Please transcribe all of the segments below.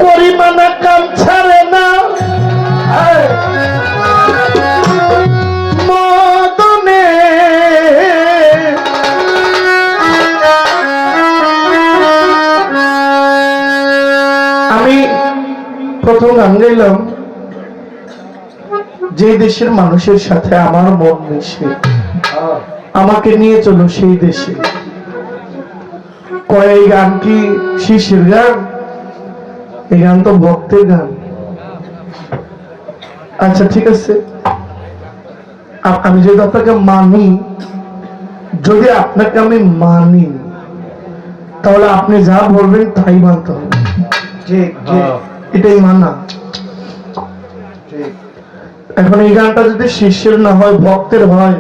করিমানা কাম ছাড়ে না মদনে আমি প্রথম গান গাইলাম যে দেশের মানুষের সাথে আমার মন মিশে আমাকে নিয়ে চলো সেই দেশে। কয় গান কি শিশির গান? এই গান তো ভক্তের গান। আচ্ছা ঠিক আছে, আমি যদি আপনাকে মানি, যদি আপনাকে আমি মানি তাহলে আপনি যা বলবেন তাই মানতে হবে। এটাই মানা। এখন এই গানটা যদি শিষ্যের না হয় ভক্তের হয়,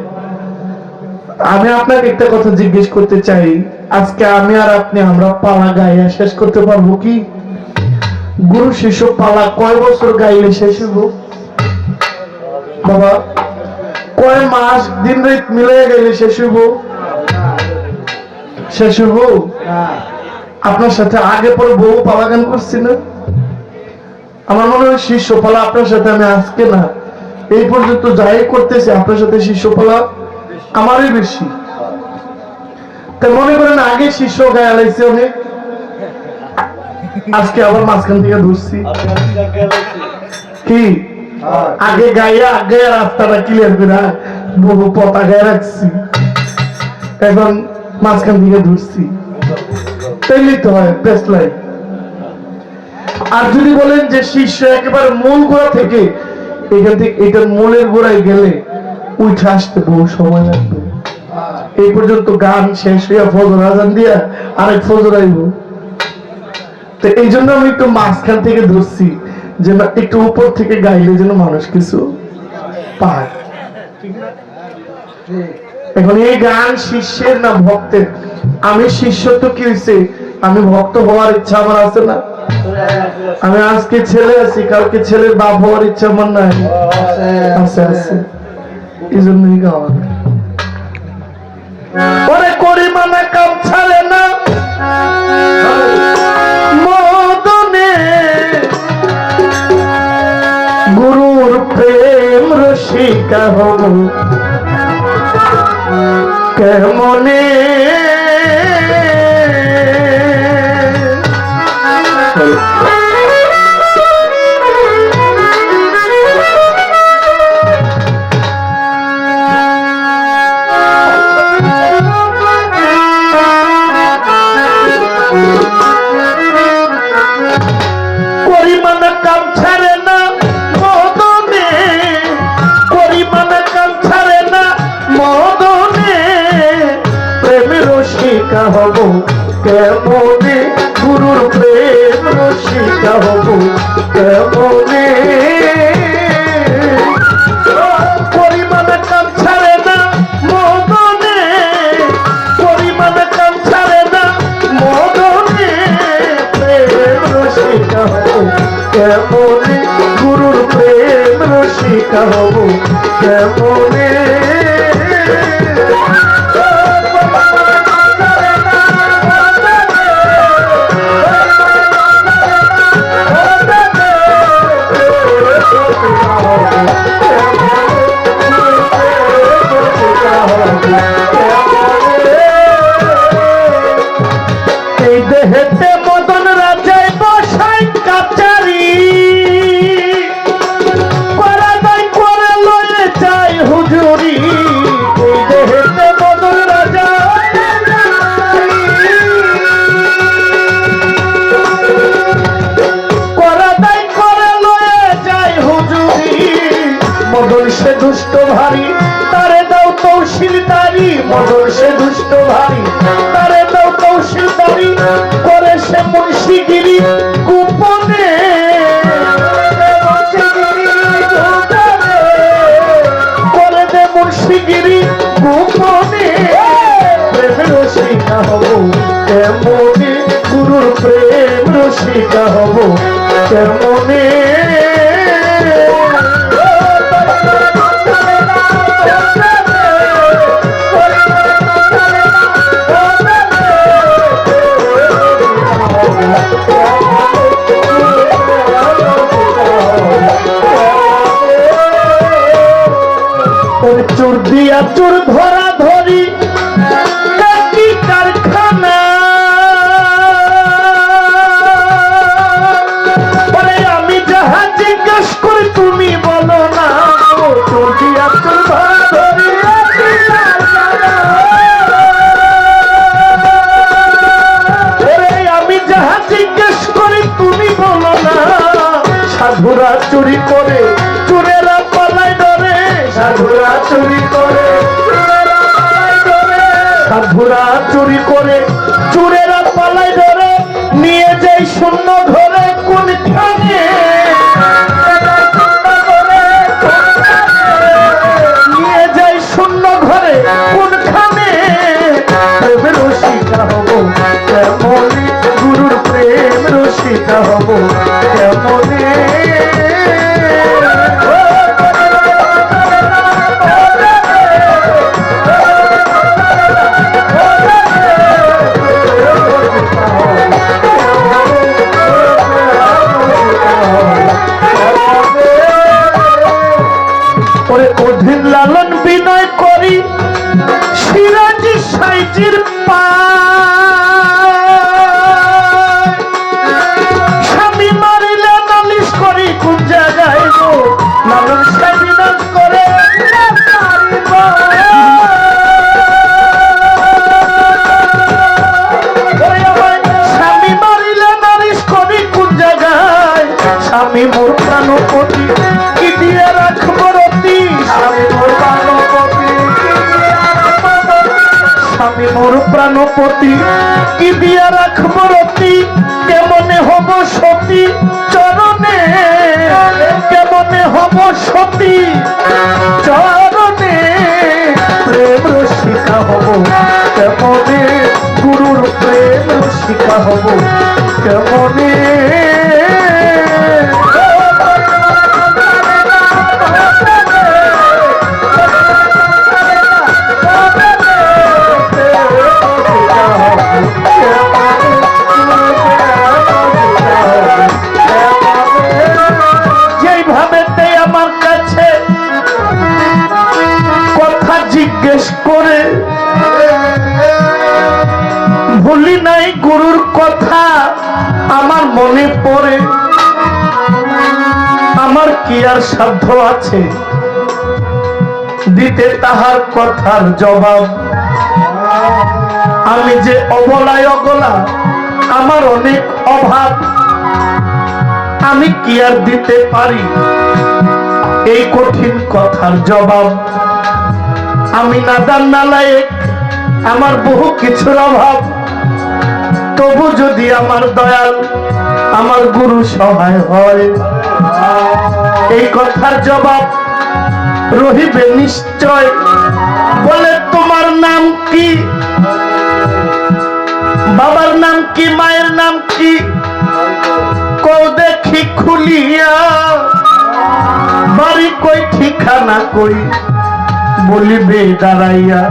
আমি আপনাকে একটা কথা জিজ্ঞেস করতে চাই, আজকে আমি আর আপনি আমরা পালা গাইয়া শেষ করতে পারবো কি? গুরু শিষ্য পালা কয় বছর গাইলে শেষ হইব বাবা? কয় মাস দিন রাত মিলে গেলে শেষ হইব? শেষ হইব? আপনার সাথে আগে পরে বহু পালা গান করছি না? আমার মনে হয় শিষ্য পালা আপনার সাথে আমি আজকে না এই পর্যন্ত যাই করতেছি আপনার সাথে শিষ্য পালা আমারই বেশি। তাই মনে করেন আগে শিষ্য গায়ে লাইছে অনেক, আজকে আবার মাঝখান থেকে ধরছি কি আগে গাইয়া আগে রাস্তাটা ক্লিয়ার করে বহু পতা গায়ে রাখছি, এখন মাঝখান থেকে ধরছি। তাইলেই তো হয় বেস্ট লাইফ। আর যদি বলেন যে শিষ্য একেবারে মূল গোড়া থেকে, এখান থেকে এটার মূলের গোড়ায় গেলে উঠে আসতে বহু সময় লাগবে। এই পর্যন্ত গান শেষ হইয়া ফজর আজান দিয়া আরেক ফজর আইব। তো এই জন্য আমি একটু মাঝখান থেকে ধরছি, যে একটু উপর থেকে গাইলে যেন মানুষ কিছু পায়। এখন এই গান শিষ্যের না ভক্তের? আমি শিষ্য তো কি হয়েছে, আমি ভক্ত হওয়ার ইচ্ছা আমার আছে না? আমি আজকে ছেলে আছি, কালকে ছেলের বাপ হওয়ার ইচ্ছা আমার নাই? আছে আছে। এই জন্যই গাওয়া। ওরে করিমানা কাম ছাড়ে না মদনে, গুরুর প্রেম রসিকা হব কেমনে। করিমানা কাম ছাড়ে না মদনে, করিমানা কাম ছাড়ে না মদনে, প্রেমের রসিকা হব কেমনে, গুরুর প্রেম রসিকা হব কেমনে। করিমানা কাম ছাড়ে না মদনে, করিমানা কাম ছাড়ে না মদনে, প্রেম রসিকা হব কেমনে, গুরুর প্রেম রসিকা হব কেমনে। এই দেহেতে মদন রাজায় বসাই কাচারি, করা দায় করে লয়ে যায় হুজুরি। এই দেহেতে মদন রাজা করা দায় করে লয়ে যায় হুজুরি। মদন সে দুষ্ট ভারী, তারে দাও তৌশিলদারি। মদন সে দুষ্ট ভারী, তারে দাও তৌশিলদারি। করে সে মুন্সিগিরি গোপনে, করে দে মুন্সিগিরি গোপনে। প্রেমের রসিকা হব কেমনে, গুরুর প্রেম রসিকা হব কেমনে। সাধুরা চুরি করে চোরেরা পালায় ডরে, সাধুরা চুরি করে চোরেরা পালায় ডরে, সাধুরা চুরি করে চোরেরা পালায় ডরে, নিয়ে যাই শূন্য ঘরে কোনখানে, নিয়ে যাই শূন্য ঘরে কোনখানে, প্রেমের রসিকা হব কেমনে, গুরুর প্রেম রসিকা হব কেমনে। অধীন লালন বিনয় করি সিরাজি সাইজির পা, স্বামী মারিলে নালিশ করি কোন জায়গায় গো, লালন সাই বিনাশ করে স্বামী মারিলে নালিশ করি কোন জায়গায়, স্বামী মোর প্রাণপতি কি দিয়ে রাখবো রতি, স্বামী মোর প্রাণপতি, স্বামী মোর প্রাণপতি কি দিয়ে রাখবো রতি, কেমনে হব সতী চরণে, কেমনে হব সতী চরণে, প্রেম রসিকা হব কেমনে, গুরুর প্রেম রসিকা হব কেমনে। জিজ্ঞেস করে ভুলি নাই গুরুর কথা, আমার মনে পড়ে, আমার কি আর সাধ্য আছে দিতে তাহার কথার জবাব, আমি যে অবলায় অগলা, আমার অনেক অভাব, আমি কি আর দিতে পারি এই কঠিন কথার জবাব, আমি নাদান নালায়েক, আমার বহু কিছুর অভাব, তবু যদি আমার দয়াল আমার গুরু সহায় হয়, এই কথার জবাব রহিবে নিশ্চয়। বলে তোমার নাম কি, বাবার নাম কি, মায়ের নাম কি, কও দেখি খুলিয়া, বাড়ি কই ঠিকানা কই বলিবে দাঁড়াইয়া,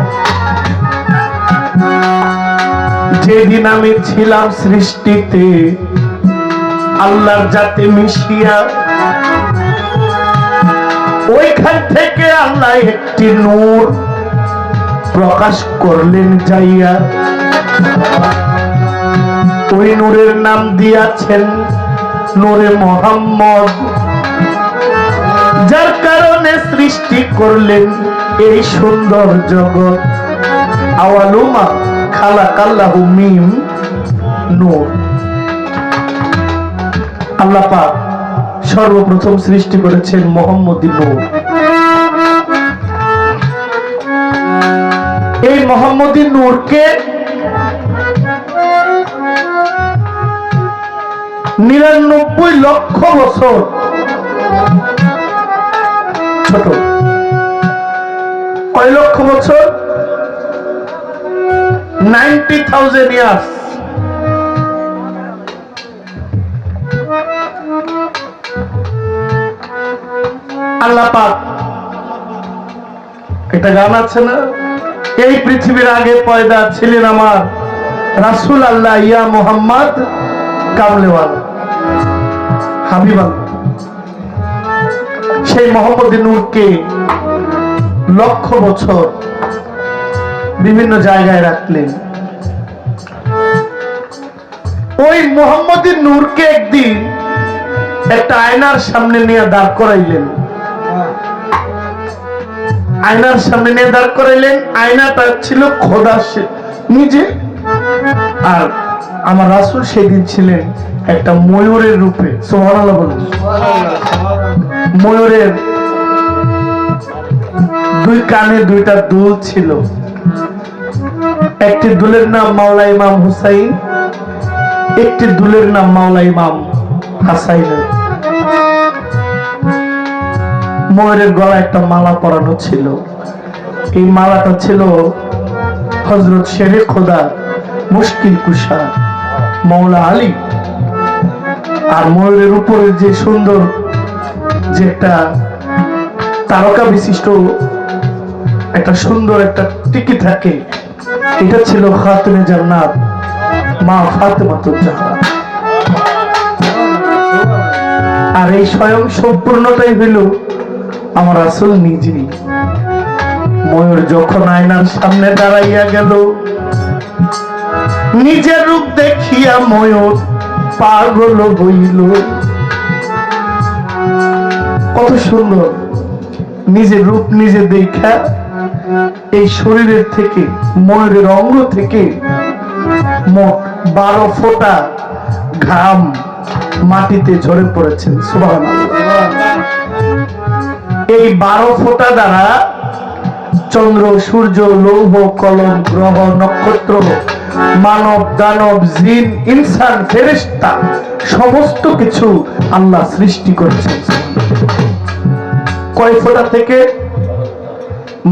যেদিন আমি ছিলাম সৃষ্টিতে আল্লাহর জাতে মিশিয়া, ওইখান থেকে আল্লাহ একটি নূর প্রকাশ করলেন যাইয়া, ওই নূরের নাম দিয়াছেন নূরে মোহাম্মদ, যার কারণে সৃষ্টি করলেন এই সুন্দর জগৎ। আওয়ালুমা খালাকাল্লাহু মিন নূর, আল্লাহ পাক সর্বপ্রথম সৃষ্টি করেছেন মোহাম্মদী নূর। এই মোহাম্মদী নূরকে 99 লক্ষ বছর ছোট, কয় লক্ষ বছর, 90,000 ইয়ার্স। আল্লাহ পাক, একটা গান আছে না, এই পৃথিবীর আগে পয়দা ছিলেন আমার রাসূল আল্লাহ ইয়া মুহাম্মদ কামলেওয়ালা হাবিব আল্লাহ। সেই মোহাম্মদী নূরকে লক্ষ বছর বিভিন্ন জায়গায় রাখলেন। ওই মোহাম্মদী নূরকে একদিন একটা আয়নার সামনে নিয়ে দাঁড় করাইলেন, আয়নার সামনে নিয়ে দাঁড় করাইলেন। আয়নাটা ছিল খোদা নিজে, আর আমার রাসূল সেদিন ছিলেন একটা ময়ূরের রূপে। সুবহানাল্লাহ বলুন। ময়ূরের দুই কানে দুইটা দুল ছিল, একটি দুলের নাম মাওলা ইমাম হুসাইন, একটি দুলের নাম মাওলা ইমাম হাসাইন। ময়ূরের গলায় একটা মালা পরানো ছিল, এই মালাটা ছিল হযরত শেরে খোদা মুশকিল কুশা মাওলা আলী। আর ময়ূরের উপরে যে সুন্দর যে একটা তারকা বিশিষ্ট একটা সুন্দর একটা টিকি থাকে, এটা ছিল খাতুনে জান্নাত মা ফাতেমাতুজ জাহরা। আর এই স্বয়ং সম্পূর্ণতাই হইল আমার রাসূল নিজেই। ময়ূর যখন আয়নার সামনে দাঁড়াইয়া গেল, নিজের রূপ দেখিয়া ময়ূর পাগল হইল। কত সুন্দর নিজের রূপ নিজে দেখা এই শরীরের থেকে, ময়ূরের অঙ্গ থেকে মোট 12 ফোঁটা ঘাম মাটিতে ঝরে পড়েছেন। সুবহানাল্লাহ। এই 12 ফোঁটা দ্বারা চন্দ্র, সূর্য, লৌহ, কলম, গ্রহ, নক্ষত্র, মানব, দানব, জিন, ইনসান, ফেরেশতা সমস্ত কিছু আল্লাহ সৃষ্টি করেছেন। কয় ফোঁটা থেকে?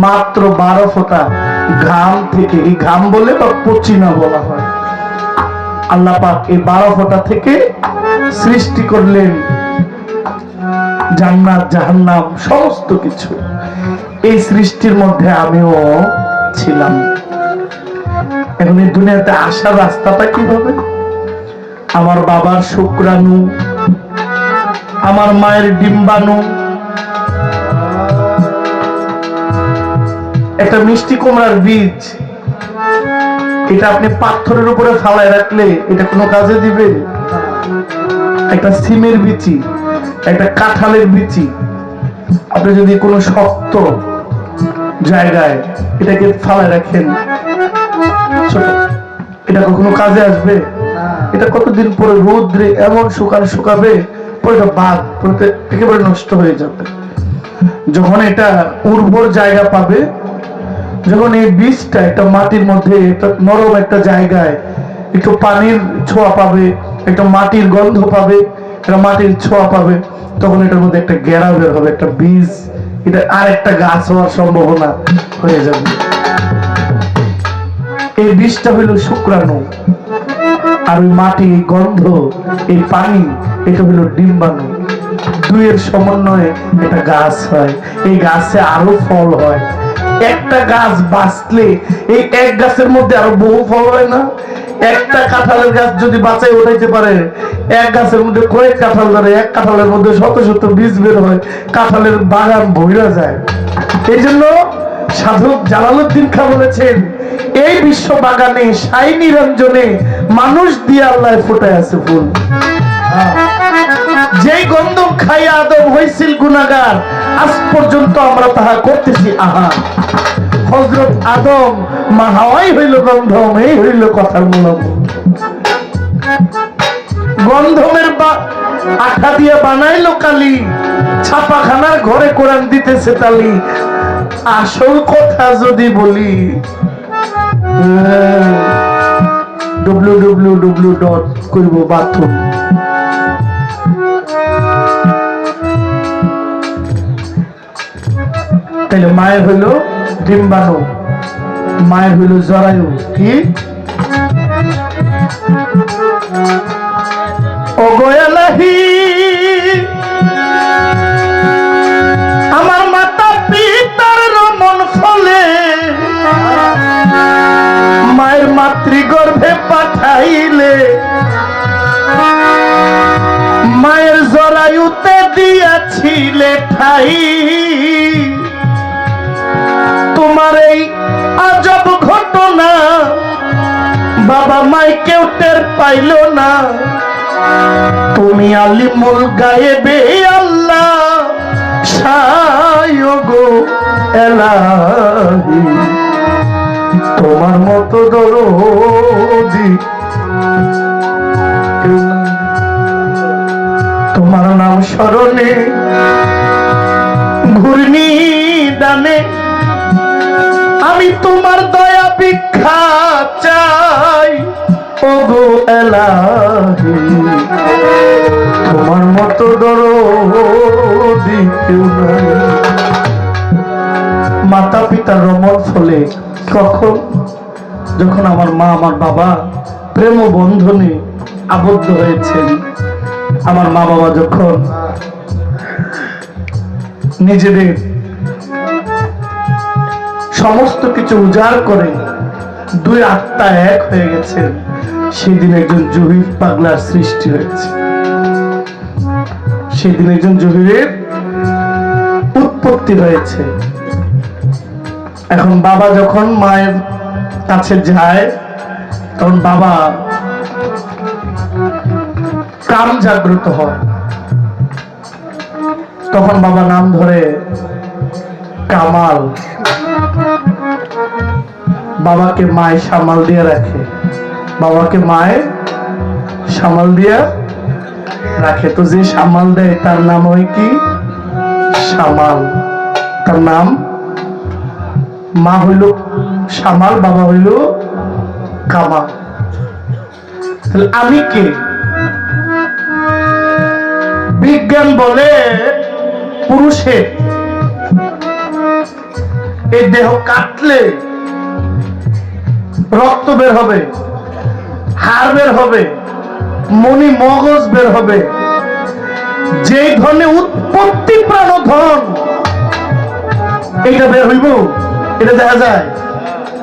মাত্র 12 ফোঁটা ঘাম থেকে। এই ঘাম বলে বা পচিনা বলা হয়। আল্লাহ পাক এই 12 ফোঁটা থেকে সৃষ্টি করলেন জান্নাত, জাহান্নাম, সমস্ত কিছু। এই সৃষ্টির মধ্যে আমিও ছিলাম। এখন এই দুনিয়াতে আসার রাস্তাটা কিভাবে? আমার বাবার শুক্রাণু, আমার মায়ের ডিম্বাণু, একটা মিষ্টি কুমড়ার বীজ, এটা আপনি পাথরের উপরে ফালায় রাখলে এটা কোনো কাজে দিবে? একটা সিমের বিচি, একটা কাঁঠালের বিচি, আপনি যদি কোনো শক্ত জায়গায় এটাকে ফালায় রাখেন, ছোট, এটা কখনো কাজে আসবে? এটা কতদিন পরে রোদ্রে এমন শুকাবে, পরে এটা বাদ পরে একেবারে নষ্ট হয়ে যাবে। যখন এটা উর্বর জায়গা পাবে, যখন এই বীজটা একটা মাটির মধ্যে একটা নরম একটা জায়গায় একটু পানির ছোঁয়া পাবে, একটা মাটির গন্ধ পাবে, একটা মাটির ছোঁয়া পাবে, তখন এটার মধ্যে একটা গেরা বের হবে, একটা বীজ, এটা আর একটা গাছ হওয়ার সম্ভাবনা হয়ে যাবে। এই বীজটা হইল শুক্রাণু, আর ওই মাটি, এই গন্ধ, এই পানি, এটা হইল ডিম্বাণু। দুইয়ের সমন্বয়ে এটা গাছ হয়। এই গাছে আরো ফল হয়। একটা গাছ বাঁচলে এই এক গাছের মধ্যে আরো বহু ফল হয় না? একটা কাঁঠালের গাছ যদি বাঁচাই উঠাইতে পারে, এক গাছের মধ্যে কয়েক কাঁঠাল ধরে, এক কাঁঠালের মধ্যে শত শত বীজ বের হয়, কাঁঠালের বাগান ভইরা যায়। এই জন্য সাধক জালালউদ্দিন খাঁ বলেছেন, এই বিশ্ব বাগানে সাই নিরঞ্জনে মানুষ দিয়ে আল্লাহ ফুটায় আছে ফুল। যেই গন্ধ খাইয়া আদম হইছিল গুনাহগার, আজ পর্যন্ত আমরা তাহা করতেছি আহার। হযরত আদম, মা হাওয়াই হইল গন্ধম, এই হইল কথার মূল। গন্ধমের আঠা দিয়ে বানাইলো কালি, ছাপাখানার ঘরে কোরআন দিতেছে তালি। আসল কথা যদি বলি, www.করববাথরুম। তাহলে মায়ের হইল ডিম্বাণু, মায়ের হইল জরায়ু। কি ও গোয়ালাহি, আমার মাতা পিতার রমন ফলে মায়ের মাতৃগর্ভে পাঠাইলে, মায়ের জরায়ুতে দিয়াছিলে ঠাই। তোমার এই আজব ঘটনা বাবা মাই কেউ টের পাইল না। তুমি আলিমুল গায়েবে আল্লাহ শায়গো এলাহি, তোমার মতো দরদি তোমার নাম স্মরণে ঘূর্ণি দানে আমি তোমার দয়া ভিক্ষা চাই ওগো এলাহি, তোমার মতো দরদি কেউ নাই। মাতা পিতার রমণ ফলে কখন যখন আমার মা আমার বাবা প্রেম বন্ধনে আবদ্ধ হয়েছেন, আমার মা বাবা যখন নিজেদের সমস্ত কিছু উজাড় করে দুই আত্মা এক হয়ে গেছেন, সেদিন একজন জহির পাগলার সৃষ্টি হয়েছে। সেদিন একজন জহিরের উৎপত্তি হয়েছে। এখন বাবা যখন মায়ের কাছে যায় তখন বাবা কাম জাগ্রত হয়, তখন বাবা নাম ধরে কামাল। বাবাকে মায়ে সামাল দিয়ে রাখে, বাবাকে মায়ে সামাল দিয়ে রাখে। তো যে সামাল দেয় তার নাম হয় কি? সামাল। তার নাম, মা হইল সামাল, বাবা হইল কামাল। তাহলে আমি কে? বিজ্ঞান বলে পুরুষের এই দেহ কাটলে রক্ত বের হবে, হাড় বের হবে, মনি মগজ বের হবে। যে ধরনের উৎপত্তি প্রাণধন এটা বের হইব, এটা দেখা যায়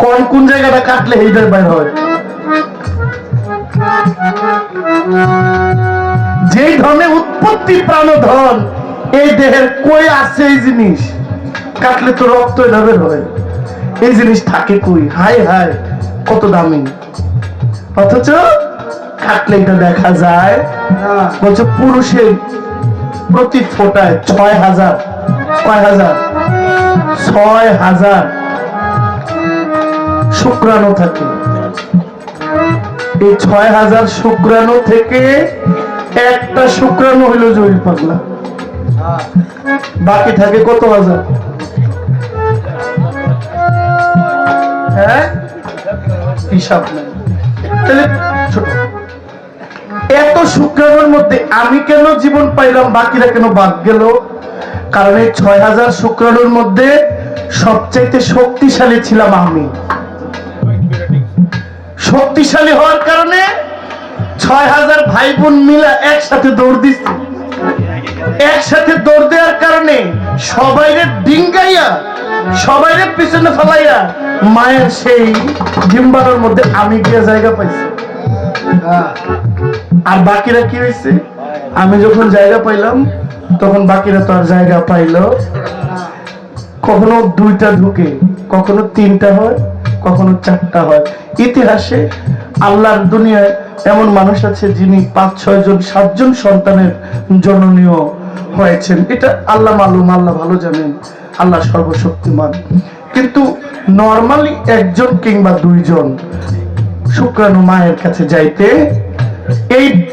কোন কোন জায়গাটা কাটলে এইটার বের হয়। যে ধরনের উৎপত্তি প্রাণধন এই দেহের কই আছে, এই জিনিস কাটলে তো রক্ত এটা বের হয়। এই জিনিস থাকে কই? হাই হাই কত দামি, অথচ কাটলে এটা দেখা যায়। বলছে পুরুষের প্রতি ফোটায় ৬,০০০, কয় হাজার? ৬,০০০ শুক্রাণু থাকে। এই ৬,০০০ শুক্রাণু থেকে একটা শুক্রাণু হইল জহির পাগলা, বাকি থাকে কত হাজার? হ্যাঁ, হিসাব নেই। তাহলে ছোট এত শুক্রাণুর মধ্যে আমি কেন জীবন পাইলাম, বাকিরা কেন বাদ গেল? কারণ এই ৬,০০০ শুক্রাণুর মধ্যে সবচাইতে শক্তিশালী ছিলাম আমি। শক্তিশালী হওয়ার কারণে ৬,০০০ ভাই বোন মিলা একসাথে দৌড় দিচ্ছে। একসাথে দৌড় দেওয়ার কারণে সবাইরে ডিঙ্গাইয়া, সবাইরে পিছনে ফেলাইয়া মায়ের সেই ডিম্বারের মধ্যে আমি গিয়ে জায়গা পাইছি। আর বাকিরা কি হয়েছে? আমি যখন জায়গা পাইলাম তখন বাকিরা তো আর জায়গা পাইল। কখনো 2টা ঢুকে, কখনো 3টা হয়, কখনো 4টা হয়। ইতিহাসে আল্লাহর দুনিয়ায় এমন মানুষ আছে যিনি 5-6 জন 7 জন সন্তানের জননীয় হয়েছেন। এটা আল্লাহ মালুম, আল্লাহ ভালো জানেন, আল্লাহ সর্বশক্তিমান। কিন্তু নরমালি 1 জন কিংবা 2 জন শুক্রাণু মায়ের কাছে যাইতে,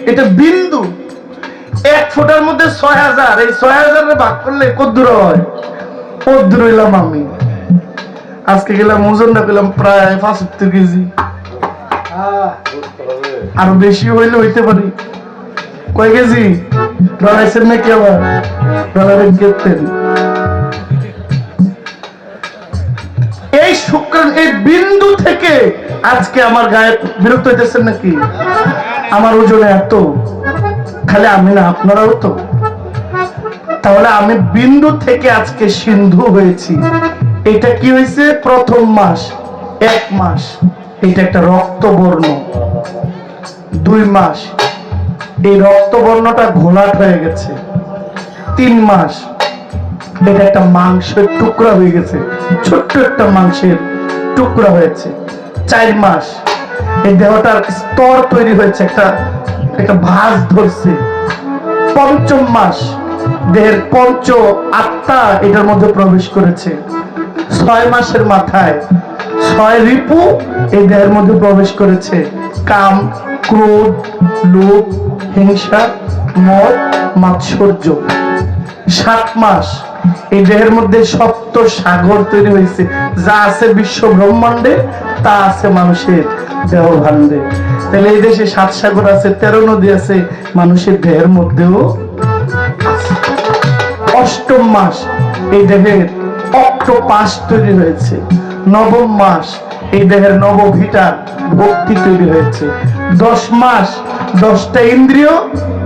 এটা বিন্দু। 1 ফোঁটার মধ্যে ৬,০০০, এই ৬,০০০ ভাগ করলে কত দূর হয়? কত দূর হইলাম আমি? আজকে গেলাম ওজনটা পেলাম প্রায় ৭৫ কেজি, আরো বেশি হইলে হইতে পারি। কয় কেজি লড়াইছেন নাকি? আবার লড়াই করতেন। এই শুক্রাণু, এই বিন্দু থেকে আজকে আমার গায়ে বিরক্ত হইতেছেন নাকি? আমার ওজনে এত, খালি আমি না, আপনারাও তো। তাহলে আমি বিন্দু থেকে আজকে সিন্ধু হয়েছি। এটা কি হয়েছে? প্রথম মাস, 1 মাস এটা একটা রক্তবর্ণ, 2 মাস এই রক্তবর্ণটা ঘোলাট হয়ে গেছে, 3 মাস এটা একটা মাংসের টুকরা হয়ে গেছে, ছোট্ট একটা মাংসের টুকরা হয়েছে, 4 মাস এই দেহটার স্তর তৈরি হয়েছে, একটা ভাঁজ ধরছে, 5ম মাস দেহের পঞ্চ আত্মা এটার মধ্যে প্রবেশ করেছে, 6 মাসের মাথায় 6 রিপু এই দেহের মধ্যে প্রবেশ করেছে, কাম ক্রোধ, লোভ, হিংসা, মদ, মাৎসর্য। 7 মাস এই দেহের মধ্যে সপ্ত সাগর তৈরি হয়েছে। যা আছে বিশ্ব ব্রহ্মাণ্ডে তা আছে মানুষের দেহ ভাণ্ডে। তাহলে এই দেশে 7 সাগর আছে, 13 নদী আছে, মানুষের দেহের মধ্যেও আছে। 8ম মাস এই দেহের অক্টোপাস তৈরি হয়েছে। 9ম মাস এই দেহের নবভিটার ভক্তি তৈরি হয়েছে। 10 মাস 10টা ইন্দ্রিয়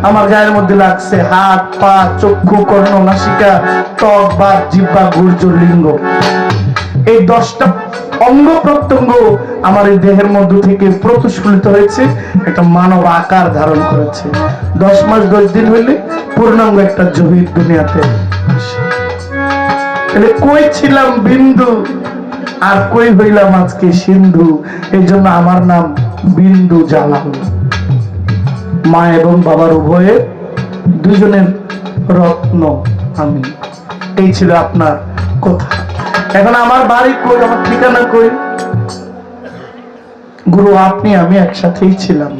আমার গায়ের মধ্যে লাগছে, হাত, পা, চক্ষু, কর্ণ, নাসিকা, ত্বক, বাত, জিহ্বা, গুর্জ, লিঙ্গ। এই 10টা অঙ্গ প্রত্যঙ্গ আমার এই দেহের মধ্য থেকে প্রতিফলিত হয়েছে, একটা মানব আকার ধারণ করেছে। 10 মাস 10 দিন হইলে পূর্ণাঙ্গ একটা জহির দুনিয়াতে আসে। তাহলে কই ছিলাম বিন্দু আর কই হইলাম আজকে সিন্ধু। এই জন্য আমার নাম বিন্দু জালাল। মা এবং বাবার উভয়ে দুজনের রত্ন আমি। এই ছিল আপনার কথা। এখন আমার বাড়ি কই, আমার ঠিকানা কই? গুরু আপনি আমি একসাথেই ছিলাম।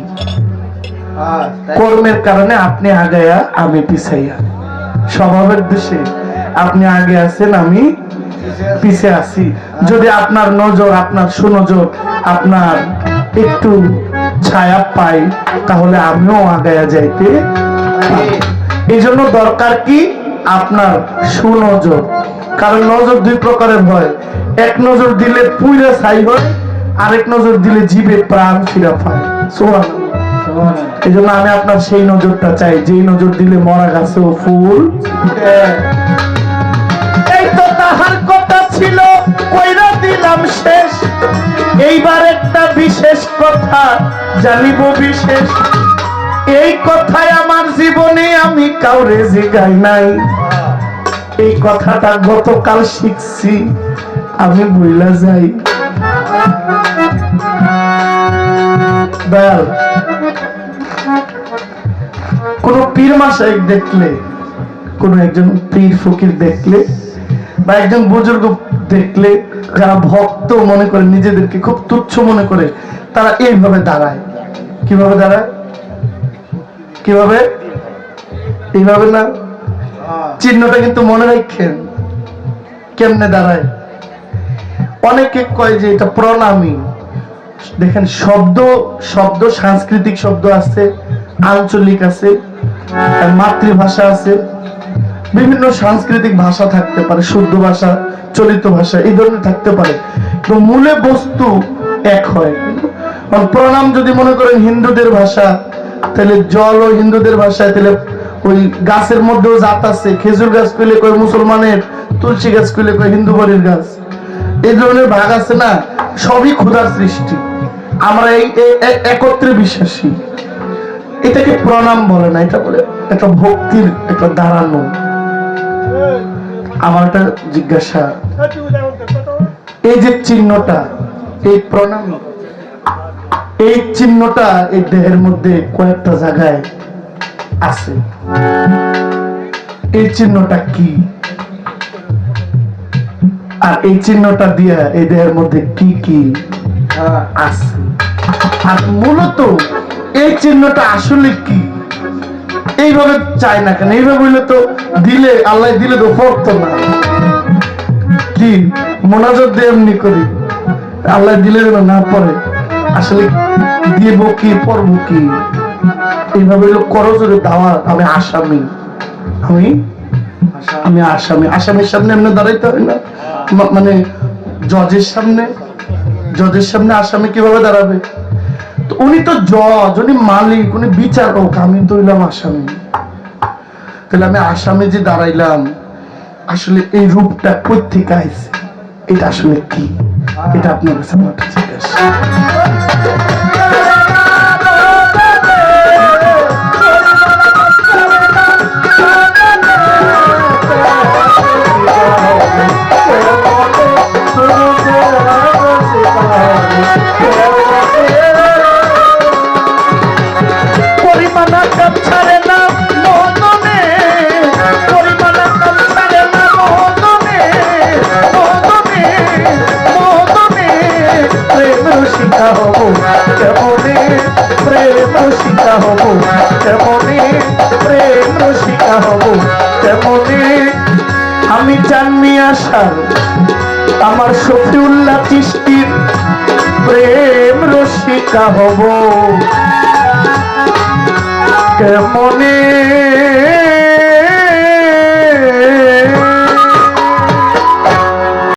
কর্মের কারণে আপনি আগায়া আমি পিছাইয়া, স্বভাবের দোষে আপনি আগে আছেন আমি পিছে আছি। যদি আপনার নজর, আপনার সুনজর, আপনার একটু ছায়া পাই, তাহলে আমিও আগায়া যাইতে পারি। এই জন্য দরকার কি আপনার সুনজর। কারণ নজর 2 প্রকারের হয়। এক নজর দিলে পুইরা ছাই হয়, আরেক নজর দিলে জীবে প্রাণ ফিরা পায়। সুবহানাল্লাহ। এই জন্য আমি আপনার সেই নজরটা চাই, যেই নজর দিলে মরা গাছেও ফুল। এই তো তাহার কথা ছিল, কইরা দিলাম শেষ। এইবার একটা বিশেষ কথা জানিব বিশেষ। এই কথায় আমার জীবনে আমি কাউরে জিগাই নাই। এই কথাটা গতকাল শিখছি, আমি ভুইলা যাই। দয়াল, কোন পীর মাশায়েখ দেখলে, কোন একজন পীর ফকির দেখলে, বা একজন বুজুর্গ দেখলে, যারা ভক্ত মনে করে, নিজেদেরকে খুব তুচ্ছ মনে করে, তারা এইভাবে দাঁড়ায়। কিভাবে দাঁড়ায়? কিভাবে? এইভাবে না। চিহ্নটা কিন্তু মনে রাখেন, কেমনে দাঁড়ায়। অনেকে কয় যে এটা প্রণামী। দেখেন, শব্দ শব্দ সাংস্কৃতিক শব্দ আছে, আঞ্চলিক আছে, মাতৃভাষা আছে, বিভিন্ন সাংস্কৃতিক ভাষা থাকতে পারে, শুদ্ধ ভাষা, চলিত ভাষা, এই ধরনের থাকতে পারে, তো মূলে বস্তু এক হয়। প্রণাম যদি মনে করেন হিন্দুদের ভাষা, তাহলে জল ও হিন্দুদের ভাষায়, তাহলে ওই গাছের মধ্যেও জাত আছে। খেজুর গাছ কইলে কয় মুসলমানের, তুলসী গাছ কইলে কয় হিন্দু বাড়ির গাছ। এই ধরনের ভাগ আছে না, সবই খোদার সৃষ্টি। আমরা এই একত্রে বিশ্বাসী। এটাকে প্রণাম বলে না, এটা বলে একটা ভক্তির একটা দাঁড়ানো। আমার একটা জিজ্ঞাসা, এই যে চিহ্নটা, এই প্রণাম, এই চিহ্নটা এই দেহের মধ্যে কয়েকটা জায়গায় আছে। এই চিহ্নটা কি? আর এই চিহ্নটা দিয়ে এই দেহের মধ্যে কি কি আছে? আর মূলত এই চিহ্নটা আসলে কি? এইভাবে চাই না কেন? এইভাবে বললে তো দিলে, আল্লাহ দিলে তো পড়তো না। কি মোনাজাত দিয়ে এমনি করি, আল্লাহ দিলে যেন না পড়ে। আসলে দিব কি, পড়বো কি? এইভাবে করজোরে দাওয়া। আমি আসামি, আমি আসামি। আসামির সামনে এমনি দাঁড়াইতে হয় না, মানে জজের সামনে। জজের সামনে আসামি কিভাবে দাঁড়াবে? তো উনি তো জজ, উনি মালিক, উনি বিচারক, আমি তো হইলাম আসামি। তাহলে আমি আসামি যে দাঁড়াইলাম, আসলে এই রূপটা কই থেকে আইছে? এটা আসলে কি? এটা আপনার কাছে আমার জিজ্ঞাসা। রসিকা হব তেমনি, প্রেম রসিকা হব তেমনি। আমি জানমি আসার আমার শফিউল্লাহ চিশতির প্রেম রসিকা হব কেমন।